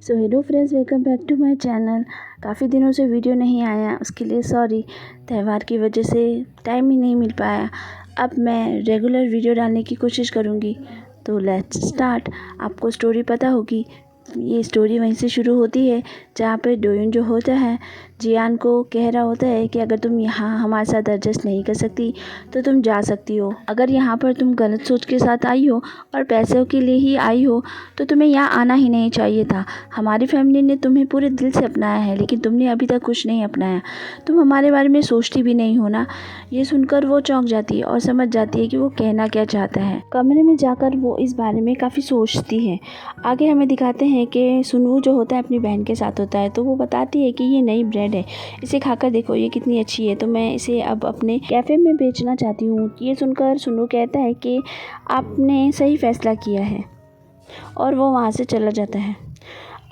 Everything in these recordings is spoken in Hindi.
So hello friends, welcome back to my channel. काफ़ी दिनों से वीडियो नहीं आया, उसके लिए सॉरी। त्यौहार की वजह से टाइम ही नहीं मिल पाया। अब मैं रेगुलर वीडियो डालने की कोशिश करूँगी। तो लेट्स स्टार्ट। आपको स्टोरी पता होगी, ये स्टोरी वहीं से शुरू होती है जहाँ पे डोइन जो होता है जियान को कह रहा होता है कि अगर तुम यहाँ हमारे साथ एडजस्ट नहीं कर सकती तो तुम जा सकती हो। अगर यहाँ पर तुम गलत सोच के साथ आई हो और पैसों के लिए ही आई हो तो तुम्हें यहाँ आना ही नहीं चाहिए था। हमारी फैमिली ने तुम्हें पूरे दिल से अपनाया है, लेकिन तुमने अभी तक कुछ नहीं अपनाया। तुम हमारे बारे में सोचती भी नहीं हो ना। ये सुनकर वो चौंक जाती है और समझ जाती है कि वो कहना क्या चाहता है। कमरे में जाकर वो इस बारे में काफ़ी सोचती है। आगे हमें दिखाते हैं कि सुनवू जो होता है अपनी बहन के साथ होता है, तो वो बताती है कि ये नई ब्रेड है, इसे खाकर देखो, ये कितनी अच्छी है, तो मैं इसे अब अपने कैफ़े में बेचना चाहती हूँ। ये सुनकर सुनवू कहता है कि आपने सही फैसला किया है, और वो वहाँ से चला जाता है।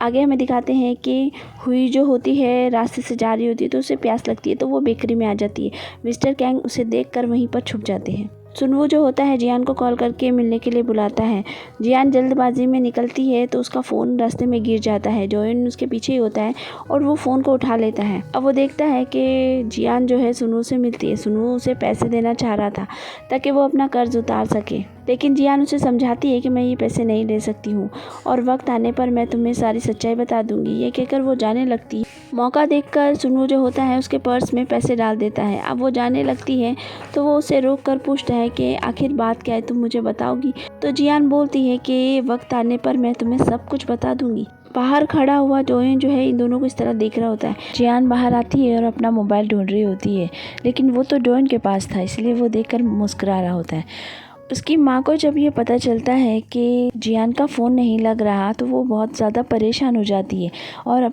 आगे हमें दिखाते हैं कि हुई जो होती है रास्ते से जा रही होती है, तो उसे प्यास लगती है, तो वो बेकरी में आ जाती है। मिस्टर कैंग उसे देखकर वहीं पर छुप जाते हैं। सुनवू जो होता है जियान को कॉल करके मिलने के लिए बुलाता है। जियान जल्दबाजी में निकलती है तो उसका फ़ोन रास्ते में गिर जाता है। जोइन उसके पीछे ही होता है और वो फ़ोन को उठा लेता है। अब वो देखता है कि जियान जो है सुनवू से मिलती है। सुनवू उसे पैसे देना चाह रहा था ताकि वो अपना कर्ज उतार सके, लेकिन जियान उसे समझाती है कि मैं ये पैसे नहीं ले सकती हूँ और वक्त आने पर मैं तुम्हें सारी सच्चाई बता दूंगी। ये कहकर वो जाने लगती है। मौका देखकर सुनवू जो होता है उसके पर्स में पैसे डाल देता है। अब वो जाने लगती है तो वो उसे रोक कर पूछता है कि आखिर बात क्या है, तुम मुझे बताओगी? तो जियान बोलती है कि वक्त आने पर मैं तुम्हें सब कुछ बता दूंगी। बाहर खड़ा हुआ डोइन जो है इन दोनों को इस तरह देख रहा होता है। जियान बाहर आती है और अपना मोबाइल ढूंढ रही होती है, लेकिन वो तो डोइन के पास था, इसलिए वो देखकर मुस्कुरा रहा होता है। उसकी माँ को जब ये पता चलता है कि जियान का फ़ोन नहीं लग रहा तो वो बहुत ज़्यादा परेशान हो जाती है और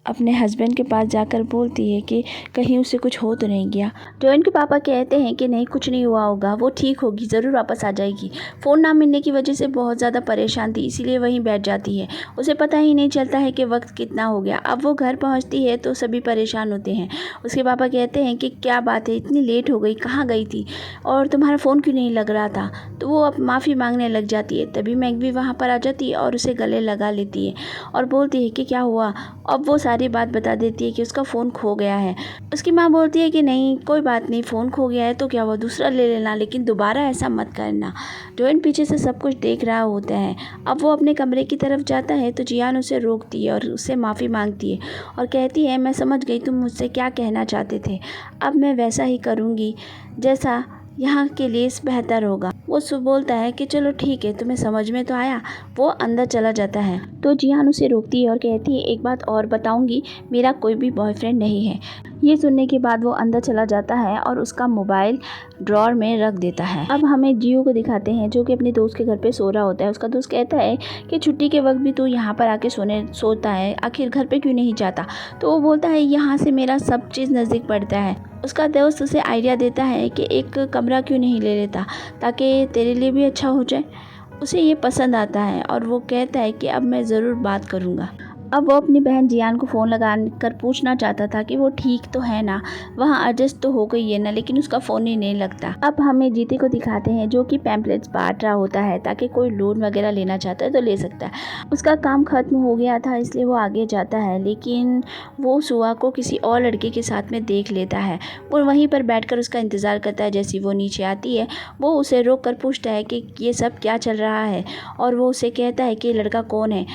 अपने हस्बैंड के पास जाकर बोलती है कि कहीं उसे कुछ हो तो नहीं गया। डोइन के पापा कहते हैं कि नहीं, कुछ नहीं हुआ होगा, वो ठीक होगी, ज़रूर वापस आ जाएगी। फ़ोन ना मिलने की वजह से बहुत ज़्यादा परेशान थी, इसीलिए वहीं बैठ जाती है। उसे पता ही नहीं चलता है कि वक्त कितना हो गया। अब वो घर पहुंचती है तो सभी परेशान होते हैं। उसके पापा कहते हैं कि क्या बात है, इतनी लेट हो गई, कहाँ गई थी और तुम्हारा फ़ोन क्यों नहीं लग रहा था? तो वो अब माफ़ी मांगने लग जाती है। तभी मैग भी वहाँ पर आ जाती है और उसे गले लगा लेती है और बोलती है कि क्या हुआ। अब वो सारी बात बता देती है कि उसका फ़ोन खो गया है। उसकी माँ बोलती है कि नहीं, कोई बात नहीं, फ़ोन खो गया है तो क्या हुआ, दूसरा ले लेना, लेकिन दोबारा ऐसा मत करना। डोइन पीछे से सब कुछ देख रहा होता है। अब वो अपने कमरे की तरफ जाता है तो जियान उसे रोकती है और उससे माफ़ी मांगती है और कहती है, मैं समझ गई तुम मुझसे क्या कहना चाहते थे, अब मैं वैसा ही करूँगी जैसा यहाँ के लिए बेहतर होगा। वो बोलता है कि चलो ठीक है, तुम्हें समझ में तो आया। वो अंदर चला जाता है तो जियान उसे रोकती है और कहती है, एक बात और बताऊंगी, मेरा कोई भी बॉयफ्रेंड नहीं है। ये सुनने के बाद वो अंदर चला जाता है और उसका मोबाइल ड्रॉर में रख देता है। अब हमें जियो को दिखाते हैं जो कि अपने दोस्त के घर पे सो रहा होता है। उसका दोस्त कहता है कि छुट्टी के वक्त भी तू यहाँ पर आके सोता है, आखिर घर पे क्यों नहीं जाता? तो वो बोलता है, यहाँ से मेरा सब चीज़ नज़दीक पड़ता है। उसका दोस्त उसे आइडिया देता है कि एक कमरा क्यों नहीं ले लेता ताकि तेरे लिए भी अच्छा हो जाए। उसे ये पसंद आता है और वो कहता है कि अब मैं ज़रूर बात करूँगा। अब वो अपनी बहन जियान को फ़ोन लगा कर पूछना चाहता था कि वो ठीक तो है ना, वहाँ एडजस्ट तो हो गई है ना, लेकिन उसका फ़ोन ही नहीं लगता। अब हमें जीते को दिखाते हैं जो कि पैम्पलेट्स बांट रहा होता है ताकि कोई लोन वगैरह लेना चाहता है तो ले सकता है। उसका काम ख़त्म हो गया था इसलिए वो आगे जाता है, लेकिन वो सुआ को किसी और लड़के के साथ में देख लेता है। वो वहीं पर बैठकर उसका इंतज़ार करता है। जैसी वो नीचे आती है वो उसे रोक कर पूछता है कि ये सब क्या चल रहा है, और वो उसे कहता है कि लड़का कौन है।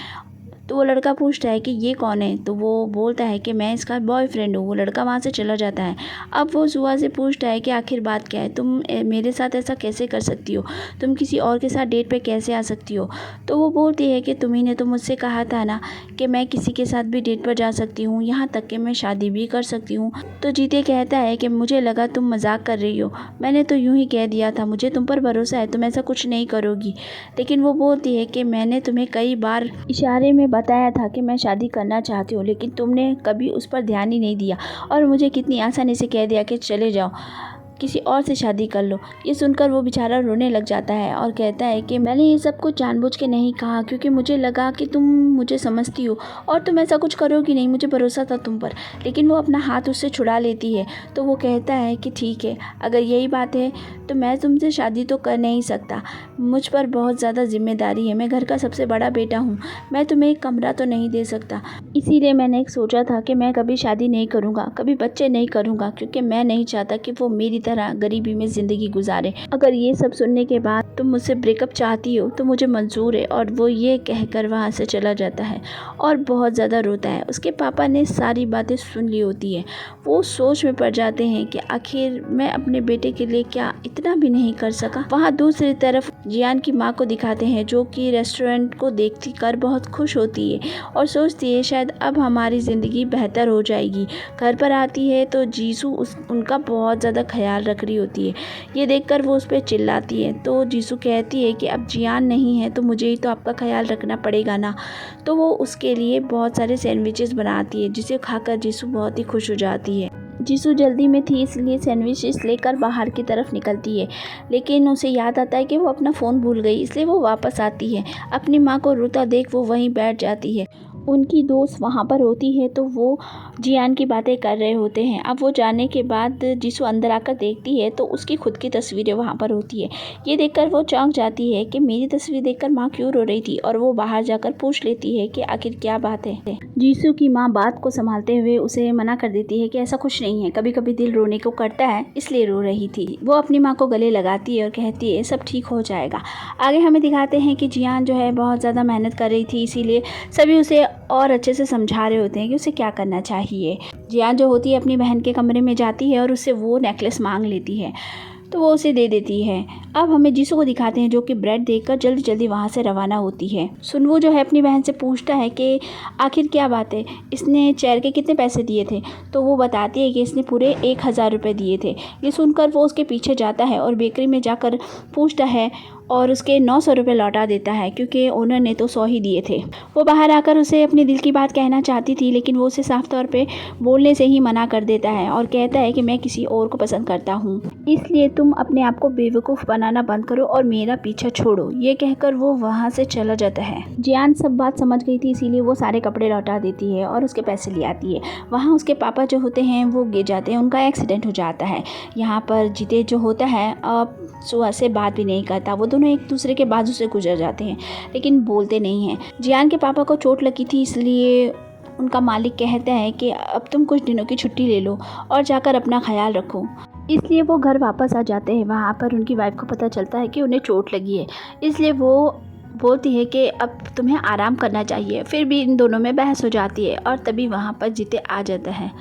तो वो लड़का पूछता है कि ये कौन है, तो वो बोलता है कि मैं इसका बॉयफ्रेंड हूँ। वो लड़का वहाँ से चला जाता है। अब वो सुआ से पूछता है कि आखिर बात क्या है, तुम मेरे साथ ऐसा कैसे कर सकती हो, तुम किसी और के साथ डेट पे कैसे आ सकती हो? तो वो बोलती है कि तुम्ही ने तो मुझसे कहा था ना कि मैं किसी के साथ भी डेट पर जा सकती हूँ, यहाँ तक कि मैं शादी भी कर सकती हूँ। तो जीते कहता है कि मुझे लगा तुम मजाक कर रही हो, मैंने तो यूँ ही कह दिया था, मुझे तुम पर भरोसा है, तुम ऐसा कुछ नहीं करोगी। लेकिन वो बोलती है कि मैंने तुम्हें कई बार इशारे में बताया था कि मैं शादी करना चाहती हूँ, लेकिन तुमने कभी उस पर ध्यान ही नहीं दिया और मुझे कितनी आसानी से कह दिया कि चले जाओ, किसी और से शादी कर लो। ये सुनकर वो बेचारा रोने लग जाता है और कहता है कि मैंने ये सब कुछ जानबूझ के नहीं कहा, क्योंकि मुझे लगा कि तुम मुझे समझती हो और तुम ऐसा कुछ करोगी नहीं, मुझे भरोसा था तुम पर। लेकिन वो अपना हाथ उससे छुड़ा लेती है। तो वो कहता है कि ठीक है, अगर यही बात है तो मैं तुमसे शादी तो कर नहीं सकता, मुझ पर बहुत ज़्यादा जिम्मेदारी है, मैं घर का सबसे बड़ा बेटा हूँ, मैं तुम्हें एक कमरा तो नहीं दे सकता। इसीलिए मैंने एक सोचा था कि मैं कभी शादी नहीं करूँगा, कभी बच्चे नहीं करूँगा, क्योंकि मैं नहीं चाहता कि वो मेरी तरह गरीबी में ज़िंदगी गुजारे। अगर ये सब सुनने के बाद तुम मुझसे ब्रेकअप चाहती हो तो मुझे मंजूर है। और वो ये कहकर वहाँ से चला जाता है और बहुत ज़्यादा रोता है। उसके पापा ने सारी बातें सुन ली होती है। वो सोच में पड़ जाते हैं कि आखिर मैं अपने बेटे के लिए क्या इतना भी नहीं कर सका। वहाँ दूसरी तरफ जियान की माँ को दिखाते हैं, जो कि रेस्टोरेंट को देखती कर बहुत खुश होती है और सोचती है शायद अब हमारी ज़िंदगी बेहतर हो जाएगी। घर पर आती है तो जीसू उनका बहुत ज़्यादा ख्याल रख रही होती है। ये देखकर वो उस पर चिल्लाती है। तो जीसू कहती है कि अब जियान नहीं है तो मुझे ही तो आपका ख्याल रखना पड़ेगा ना। तो वो उसके लिए बहुत सारे सैंडविचेस बनाती है, जिसे खाकर जीसू बहुत ही खुश हो जाती है। जीसू जल्दी में थी, इसलिए सैंडविचेस लेकर बाहर की तरफ निकलती है, लेकिन उसे याद आता है कि वो अपना फ़ोन भूल गई, इसलिए वो वापस आती है। अपनी माँ को रोता देख वो वहीं बैठ जाती है। उनकी दोस्त वहाँ पर होती है तो वो जियान की बातें कर रहे होते हैं। अब वो जाने के बाद जीसू अंदर आकर देखती है तो उसकी खुद की तस्वीरें वहाँ पर होती है। ये देखकर वो चौंक जाती है कि मेरी तस्वीर देखकर माँ क्यों रो रही थी, और वो बाहर जाकर पूछ लेती है कि आखिर क्या बात है। जीसू की माँ बात को संभालते हुए उसे मना कर देती है कि ऐसा कुछ नहीं है, कभी कभी दिल रोने को करता है, इसलिए रो रही थी। वो अपनी माँ को गले लगाती है और कहती है सब ठीक हो जाएगा। आगे हमें दिखाते हैं कि जियान जो है बहुत ज़्यादा मेहनत कर रही थी, इसीलिए सभी उसे और अच्छे से समझा रहे होते हैं कि उसे क्या करना चाहिए। जियान जो होती है अपनी बहन के कमरे में जाती है और उससे वो नेकलेस मांग लेती है, तो वो उसे दे देती है। अब हमें जीसू को दिखाते हैं, जो कि ब्रेड देखकर जल्दी जल्दी वहाँ से रवाना होती है। सुनवू जो है अपनी बहन से पूछता है कि आखिर क्या बात है, इसने चेयर के कितने पैसे दिए थे। तो वो बताती है कि इसने पूरे 1000 रुपये दिए थे। ये सुनकर वो उसके पीछे जाता है और बेकरी में जाकर पूछता है और उसके 900 रुपये लौटा देता है, क्योंकि ओनर ने तो 100 ही दिए थे। वो बाहर आकर उसे अपने दिल की बात कहना चाहती थी, लेकिन वो उसे साफ तौर पे बोलने से ही मना कर देता है और कहता है कि मैं किसी और को पसंद करता हूँ, इसलिए तुम अपने आप को बेवकूफ़ बनाना बंद करो और मेरा पीछा छोड़ो। ये कहकर वो वहाँ से चला जाता है। जियान सब बात समझ गई थी, इसीलिए वो सारे कपड़े लौटा देती है और उसके पैसे ले आती है। वहाँ उसके पापा जो होते हैं वो गिर जाते हैं, उनका एक्सीडेंट हो जाता है। यहाँ पर जीते जो होता है अब सुबह से बात भी नहीं करता। वो दोनों एक दूसरे के बाजू से गुजर जाते हैं, लेकिन बोलते नहीं हैं। जियान के पापा को चोट लगी थी, इसलिए उनका मालिक कहता है कि अब तुम कुछ दिनों की छुट्टी ले लो और जाकर अपना ख्याल रखो। इसलिए वो घर वापस आ जाते हैं। वहाँ पर उनकी वाइफ को पता चलता है कि उन्हें चोट लगी है, इसलिए वो बोलती है कि अब तुम्हें आराम करना चाहिए। फिर भी इन दोनों में बहस हो जाती है और तभी वहाँ पर जीते आ जाता है।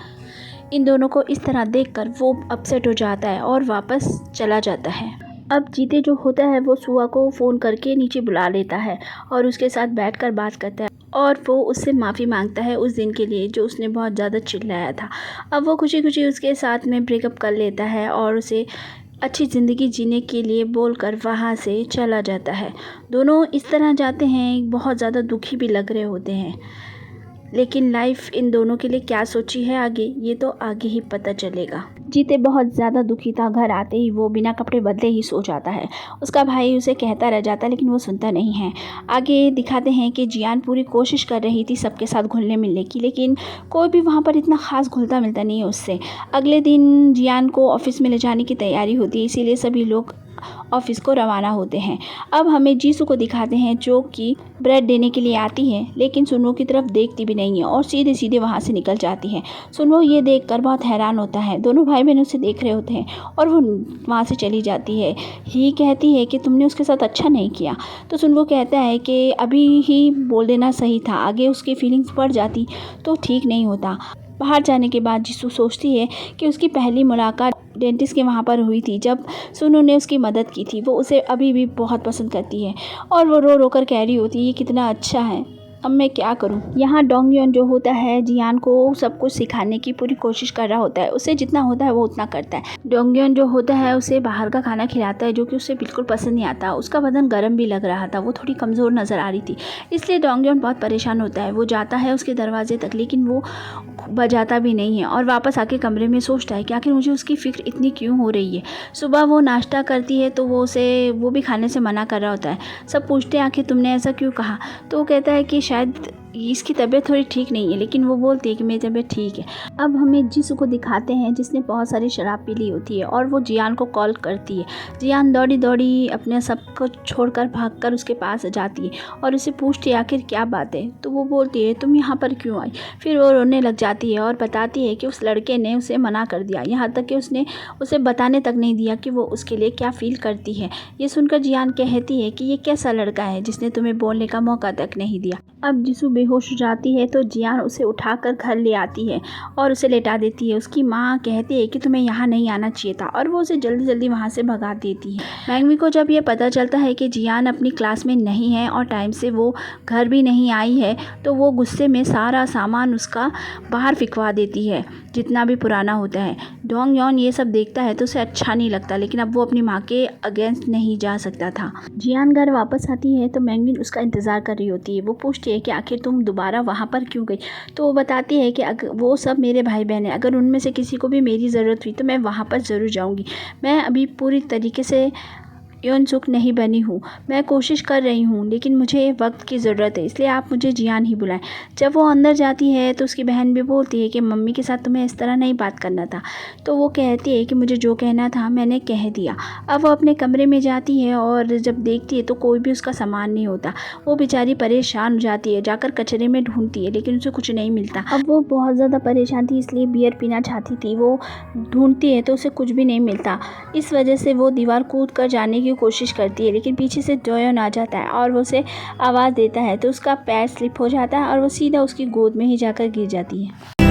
इन दोनों को इस तरह देखकर वो अपसेट हो जाता है और वापस चला जाता है। अब जीते जो होता है वो सुआ को फ़ोन करके नीचे बुला लेता है और उसके साथ बैठकर बात करता है और वो उससे माफ़ी मांगता है उस दिन के लिए जो उसने बहुत ज़्यादा चिल्लाया था। अब वो खुशी खुशी उसके साथ में ब्रेकअप कर लेता है और उसे अच्छी ज़िंदगी जीने के लिए बोलकर वहाँ से चला जाता है। दोनों इस तरह जाते हैं, बहुत ज़्यादा दुखी भी लग रहे होते हैं, लेकिन लाइफ इन दोनों के लिए क्या सोची है आगे, ये तो आगे ही पता चलेगा। जीते बहुत ज़्यादा दुखी था। घर आते ही वो बिना कपड़े बदले ही सो जाता है। उसका भाई उसे कहता रह जाता है, लेकिन वो सुनता नहीं है। आगे दिखाते हैं कि जियान पूरी कोशिश कर रही थी सबके साथ घुलने मिलने की, लेकिन कोई भी वहाँ पर इतना ख़ास घुलता मिलता नहीं है उससे। अगले दिन जियान को ऑफिस में ले जाने की तैयारी होती है, इसीलिए सभी लोग ऑफिस को रवाना होते हैं। अब हमें जीसू को दिखाते हैं, जो कि ब्रेड देने के लिए आती है, लेकिन सुनवो की तरफ देखती भी नहीं है और सीधे सीधे वहाँ से निकल जाती है। सुनवो ये देखकर बहुत हैरान होता है। दोनों भाई बहन उसे देख रहे होते हैं और वो वहाँ से चली जाती है। ही कहती है कि तुमने उसके साथ अच्छा नहीं किया। तो सुनवो कहता है कि अभी ही बोल देना सही था, आगे उसकी फीलिंग्स बढ़ जाती तो ठीक नहीं होता। बाहर जाने के बाद जीसू सोचती है कि उसकी पहली मुलाकात डेंटिस्ट के वहाँ पर हुई थी, जब सुनू ने उसकी मदद की थी। वो उसे अभी भी बहुत पसंद करती है और वो रो रो कर कह रही होती है ये कितना अच्छा है, अब मैं क्या करूं। यहाँ डोंगयॉन जो होता है जियान को सब कुछ सिखाने की पूरी कोशिश कर रहा होता है, उसे जितना होता है वो उतना करता है। डोंगयॉन जो होता है उसे बाहर का खाना खिलाता है जो कि उसे बिल्कुल पसंद नहीं आता। उसका बदन गर्म भी लग रहा था, वो थोड़ी कमज़ोर नज़र आ रही थी, इसलिए डोंगयॉन बहुत परेशान होता है। वो जाता है उसके दरवाजे तक लेकिन वो बजाता भी नहीं है और वापस आके कमरे में सोचता है कि आखिर मुझे उसकी फ़िक्र इतनी क्यों हो रही है। सुबह वो नाश्ता करती है तो वो भी खाने से मना कर रहा होता है। सब पूछते हैं आखिर तुमने ऐसा क्यों कहा, तो वो कहता है कि शायद इसकी तबीयत थोड़ी ठीक नहीं है, लेकिन वो बोलती है कि मेरी तबीयत ठीक है। अब हमें जिसू को दिखाते हैं जिसने बहुत सारी शराब पी ली होती है और वो जियान को कॉल करती है। जियान दौड़ी दौड़ी अपने सब को छोड़कर भागकर उसके पास जाती है और उसे पूछती है आखिर क्या बात है, तो वो बोलती है तुम यहाँ पर क्यों आई। फिर वो रोने लग जाती है और बताती है कि उस लड़के ने उसे मना कर दिया, यहाँ तक कि उसने उसे बताने तक नहीं दिया कि वो उसके लिए क्या फ़ील करती है। ये सुनकर जियान कहती है कि ये कैसा लड़का है जिसने तुम्हें बोलने का मौका तक नहीं दिया। अब जिसू बेहोश हो जाती है तो जियान उसे उठाकर घर ले आती है और उसे लेटा देती है। उसकी माँ कहती है कि तुम्हें यहाँ नहीं आना चाहिए था और वो उसे जल्दी जल्दी वहाँ से भगा देती है। मैंगमी को जब ये पता चलता है कि जियान अपनी क्लास में नहीं है और टाइम से वो घर भी नहीं आई है तो वो गुस्से में सारा सामान उसका बाहर फिकवा देती है जितना भी पुराना होता है। डोंगयॉन ये सब देखता है तो उसे अच्छा नहीं लगता, लेकिन अब वो अपनी माँ के अगेंस्ट नहीं जा सकता था। जियान घर वापस आती है तो मैंगमिन उसका इंतज़ार कर रही होती है। वो पूछती है कि आखिर तुम दोबारा वहाँ पर क्यों गई, तो वो बताती है कि वो सब मेरे भाई बहन हैं, अगर उनमें से किसी को भी मेरी ज़रूरत हुई तो मैं वहाँ पर ज़रूर जाऊँगी। मैं अभी पूरी तरीके से योनसुक नहीं बनी हूँ, मैं कोशिश कर रही हूँ, लेकिन मुझे वक्त की ज़रूरत है, इसलिए आप मुझे जियान ही बुलाएं। जब वो अंदर जाती है तो उसकी बहन भी बोलती है कि मम्मी के साथ तुम्हें इस तरह नहीं बात करना था, तो वो कहती है कि मुझे जो कहना था मैंने कह दिया। अब वो अपने कमरे में जाती है और जब देखती है तो कोई भी उसका सामान नहीं होता। वो बेचारी परेशान हो जाती है, जाकर कचरे में ढूंढती है लेकिन उसे कुछ नहीं मिलता। अब वो बहुत ज़्यादा परेशान थी इसलिए बियर पीना चाहती थी। वो ढूंढती है तो उसे कुछ भी नहीं मिलता। इस वजह से वो दीवार कूद कर जाने की कोशिश करती है, लेकिन पीछे से डोयोन आ जाता है और वो उसे आवाज़ देता है तो उसका पैर स्लिप हो जाता है और वो सीधा उसकी गोद में ही जाकर गिर जाती है।